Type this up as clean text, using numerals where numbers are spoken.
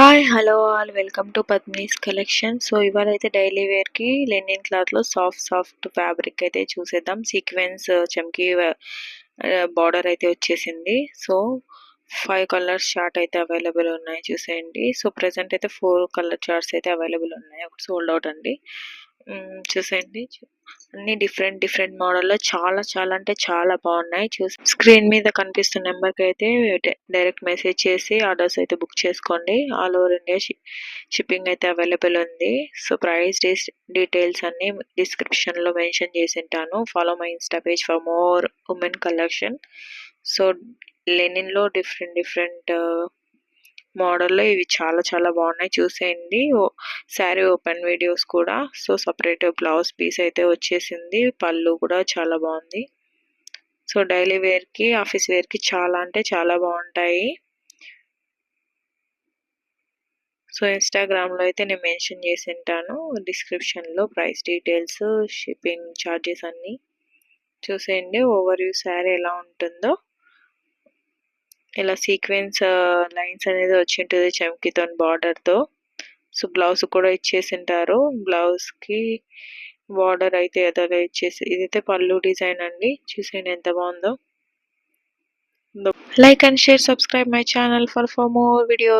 Hi hello all welcome to Padmini's collection. So ఇవాళైతే daily వేర్కి linen క్లాత్లో సాఫ్ట్ ఫ్యాబ్రిక్ అయితే చూసేద్దాం. సీక్వెన్స్ చమ్కీ బార్డర్ అయితే వచ్చేసింది. సో 5 కలర్స్ చార్ట్ అయితే అవైలబుల్ ఉన్నాయి, చూసేయండి. సో ప్రజెంట్ అయితే 4 కలర్ చార్ట్స్ అయితే అవైలబుల్ ఉన్నాయి, ఒకటి సోల్డ్ అవుట్ అండి. చూసేయండి, అన్ని డిఫరెంట్ మోడల్లో చాలా అంటే చాలా బాగున్నాయి. స్క్రీన్ మీద కనిపిస్తున్న నెంబర్కి అయితే డైరెక్ట్ మెసేజ్ చేసి ఆర్డర్స్ అయితే బుక్ చేసుకోండి. ఆల్ ఓవర్ ఇండియా షిప్పింగ్ అయితే అవైలబుల్ ఉంది. సో ప్రైస్ డీటెయిల్స్ అన్ని డిస్క్రిప్షన్లో మెన్షన్ చేసి ఉంటాను. Follow my insta page for more women collection. So లెనిన్లో డిఫరెంట్ మోడల్లో ఇవి చాలా బాగున్నాయి, చూసేయండి. శారీ ఓపెన్ వీడియోస్ కూడా. సో సపరేట్ బ్లౌజ్ పీస్ అయితే వచ్చేసింది, పళ్ళు కూడా చాలా బాగుంది. సో డైలీ వేర్కి ఆఫీస్ వేర్కి చాలా అంటే చాలా బాగుంటాయి. సో ఇన్స్టాగ్రామ్లో అయితే నేను మెన్షన్ చేసి ఉంటాను డిస్క్రిప్షన్లో ప్రైస్ డీటెయిల్స్, షిప్పింగ్ ఛార్జెస్ అన్నీ. చూసేయండి ఓవర్ వ్యూ శారీ ఎలా ఉంటుందో. ఇలా సీక్వెన్స్ లైన్స్ అనేది వచ్చి ఉంటుంది చమ్కీతో బార్డర్తో. సో బ్లౌజ్ కూడా ఇచ్చేసింటారు. బ్లౌజ్కి బార్డర్ అయితే ఎదగా ఇచ్చేసి, ఇదైతే పళ్ళు డిజైన్ అండి. చూసేయండి ఎంత బాగుందో. Like and share, subscribe my channel for more videos.